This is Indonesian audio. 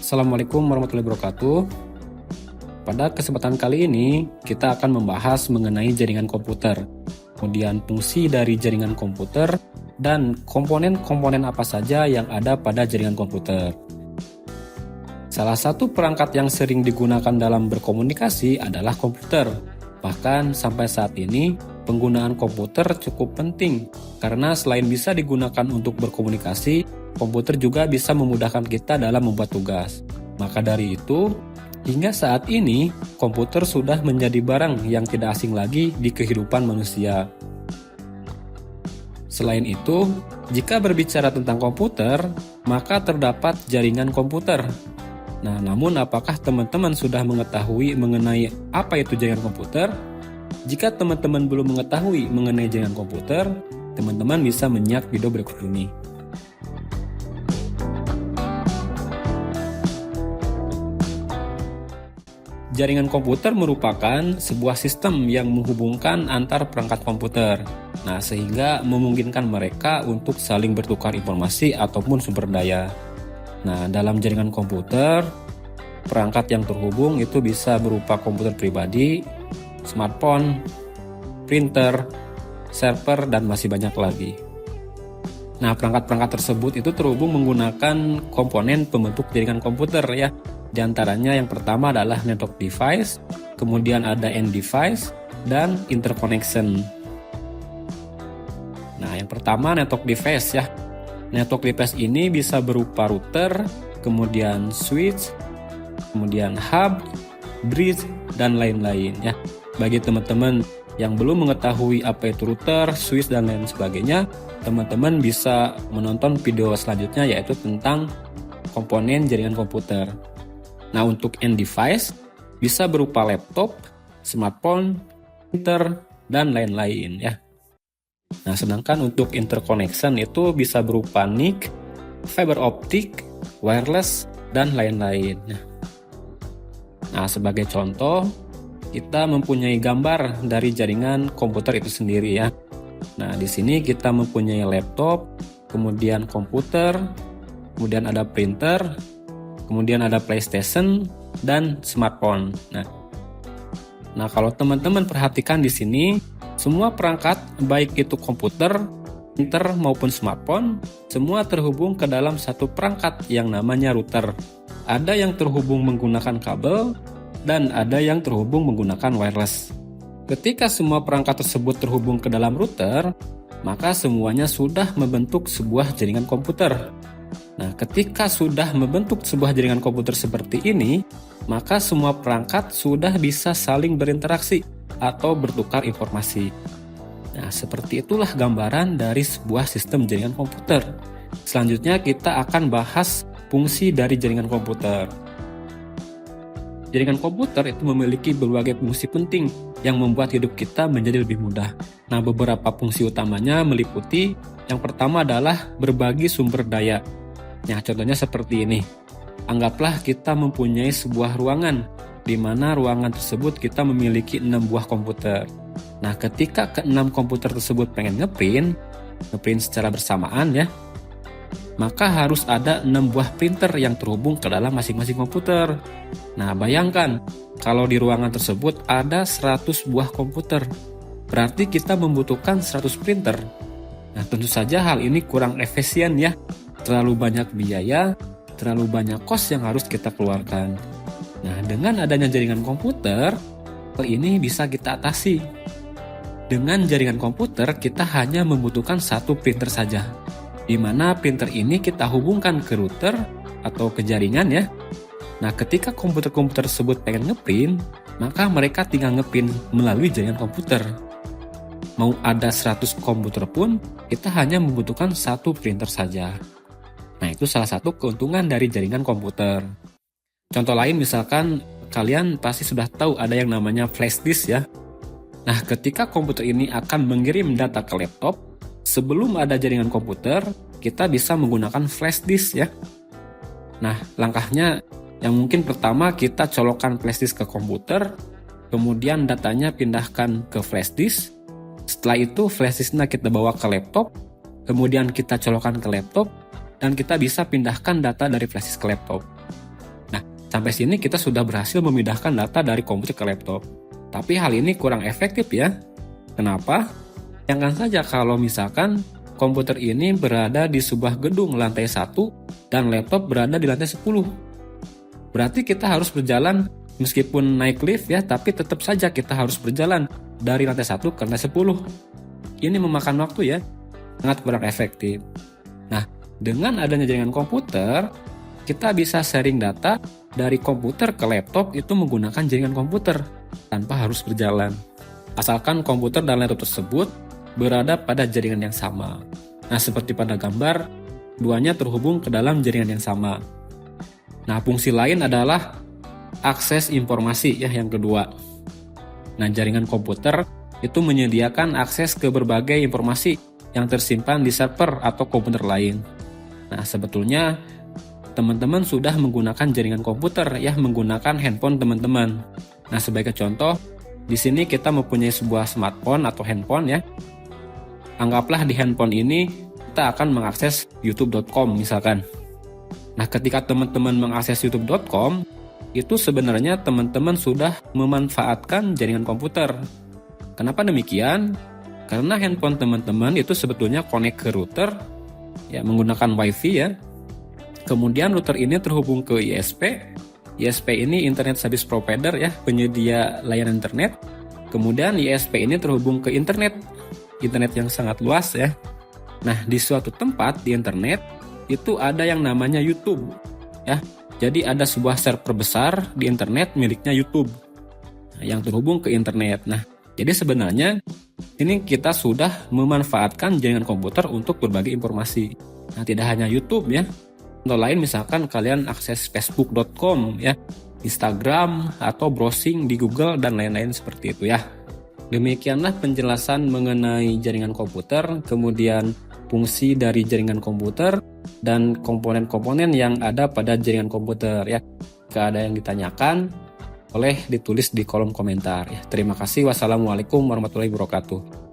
Assalamualaikum warahmatullahi wabarakatuh. Pada kesempatan kali ini, kita akan membahas mengenai jaringan komputer, kemudian fungsi dari jaringan komputer, dan komponen-komponen apa saja yang ada pada jaringan komputer. Salah satu perangkat yang sering digunakan dalam berkomunikasi adalah komputer. Bahkan sampai saat ini, penggunaan komputer cukup penting, karena selain bisa digunakan untuk berkomunikasi, komputer juga bisa memudahkan kita dalam membuat tugas. Maka dari itu, hingga saat ini, komputer sudah menjadi barang yang tidak asing lagi di kehidupan manusia. Selain itu, jika berbicara tentang komputer, maka terdapat jaringan komputer. Nah, namun apakah teman-teman sudah mengetahui mengenai apa itu jaringan komputer? Jika teman-teman belum mengetahui mengenai jaringan komputer, teman-teman bisa menyimak video berikut ini. Jaringan komputer merupakan sebuah sistem yang menghubungkan antar perangkat komputer. Nah, sehingga memungkinkan mereka untuk saling bertukar informasi ataupun sumber daya. Nah, dalam jaringan komputer, perangkat yang terhubung itu bisa berupa komputer pribadi, smartphone, printer, server, dan masih banyak lagi. Nah, perangkat-perangkat tersebut itu terhubung menggunakan komponen pembentuk jaringan komputer ya. Di antaranya yang pertama adalah network device, kemudian ada end device, dan interconnection. Nah, yang pertama network device ya. Network device ini bisa berupa router, kemudian switch, kemudian hub, bridge, dan lain-lain ya. Bagi teman-teman yang belum mengetahui apa itu router, switch, dan lain sebagainya, teman-teman bisa menonton video selanjutnya yaitu tentang komponen jaringan komputer. Nah, untuk end device bisa berupa laptop, smartphone, printer, dan lain-lain ya. Nah, sedangkan untuk interconnection itu bisa berupa NIC, fiber optik, wireless, dan lain-lain. Nah, sebagai contoh, kita mempunyai gambar dari jaringan komputer itu sendiri ya. Nah, di sini kita mempunyai laptop, kemudian komputer, kemudian ada printer, kemudian ada PlayStation, dan smartphone. Nah, kalau teman-teman perhatikan di sini, semua perangkat, baik itu komputer, printer, maupun smartphone, semua terhubung ke dalam satu perangkat yang namanya router. Ada yang terhubung menggunakan kabel, dan ada yang terhubung menggunakan wireless. Ketika semua perangkat tersebut terhubung ke dalam router, maka semuanya sudah membentuk sebuah jaringan komputer. Nah, ketika sudah membentuk sebuah jaringan komputer seperti ini, maka semua perangkat sudah bisa saling berinteraksi atau bertukar informasi. Nah, seperti itulah gambaran dari sebuah sistem jaringan komputer. Selanjutnya kita akan bahas fungsi dari jaringan komputer. Jaringan komputer itu memiliki berbagai fungsi penting yang membuat hidup kita menjadi lebih mudah. Nah, beberapa fungsi utamanya meliputi yang pertama adalah berbagi sumber daya. Nah, contohnya seperti ini. Anggaplah kita mempunyai sebuah ruangan, di mana ruangan tersebut kita memiliki 6 buah komputer. Nah, ketika ke-6 komputer tersebut pengen ngeprint secara bersamaan ya, maka harus ada 6 buah printer yang terhubung ke dalam masing-masing komputer. Nah, bayangkan kalau di ruangan tersebut ada 100 buah komputer, berarti kita membutuhkan 100 printer. Nah, tentu saja hal ini kurang efisien ya, terlalu banyak biaya, terlalu banyak kos yang harus kita keluarkan. Nah, dengan adanya jaringan komputer, hal ini bisa kita atasi. Dengan jaringan komputer, kita hanya membutuhkan satu printer saja, di mana printer ini kita hubungkan ke router atau ke jaringan ya. Nah, ketika komputer-komputer tersebut pengen ngeprint, maka mereka tinggal ngeprint melalui jaringan komputer. Mau ada 100 komputer pun, kita hanya membutuhkan satu printer saja. Nah, itu salah satu keuntungan dari jaringan komputer. Contoh lain misalkan kalian pasti sudah tahu ada yang namanya flash disk ya. Nah, ketika komputer ini akan mengirim data ke laptop, sebelum ada jaringan komputer, kita bisa menggunakan flash disk ya. Nah, langkahnya yang mungkin pertama kita colokkan flash disk ke komputer, kemudian datanya pindahkan ke flash disk. Setelah itu flash disknya kita bawa ke laptop, kemudian kita colokkan ke laptop, dan kita bisa pindahkan data dari flash disk ke laptop. Sampai sini kita sudah berhasil memindahkan data dari komputer ke laptop. Tapi hal ini kurang efektif ya. Kenapa? Bayangkan saja kalau misalkan komputer ini berada di sebuah gedung lantai 1 dan laptop berada di lantai 10. Berarti kita harus berjalan meskipun naik lift ya, tapi tetap saja kita harus berjalan dari lantai 1 ke lantai 10. Ini memakan waktu ya, sangat kurang efektif. Nah, dengan adanya jaringan komputer, kita bisa sharing data dari komputer ke laptop itu menggunakan jaringan komputer tanpa harus berjalan. Asalkan komputer dan laptop tersebut berada pada jaringan yang sama. Nah, seperti pada gambar, duanya terhubung ke dalam jaringan yang sama. Nah, fungsi lain adalah akses informasi ya yang kedua. Nah, jaringan komputer itu menyediakan akses ke berbagai informasi yang tersimpan di server atau komputer lain. Nah, sebetulnya teman-teman sudah menggunakan jaringan komputer ya, menggunakan handphone teman-teman. Nah, sebagai contoh, di sini kita mempunyai sebuah smartphone atau handphone ya. Anggaplah di handphone ini kita akan mengakses youtube.com misalkan. Nah, ketika teman-teman mengakses youtube.com, itu sebenarnya teman-teman sudah memanfaatkan jaringan komputer. Kenapa demikian? Karena handphone teman-teman itu sebetulnya connect ke router ya, menggunakan wifi ya. Kemudian router ini terhubung ke ISP. ISP ini Internet Service Provider ya, penyedia layanan internet. Kemudian ISP ini terhubung ke internet yang sangat luas ya. Nah, di suatu tempat di internet itu ada yang namanya YouTube ya. Jadi ada sebuah server besar di internet miliknya YouTube yang terhubung ke internet. Nah, jadi sebenarnya ini kita sudah memanfaatkan jaringan komputer untuk berbagi informasi. Nah, tidak hanya YouTube ya. Contoh lain misalkan kalian akses facebook.com ya, Instagram atau browsing di Google dan lain-lain seperti itu ya. Demikianlah penjelasan mengenai jaringan komputer, kemudian fungsi dari jaringan komputer dan komponen-komponen yang ada pada jaringan komputer ya. Jika ada yang ditanyakan, boleh ditulis di kolom komentar ya. Terima kasih. Wassalamualaikum warahmatullahi wabarakatuh.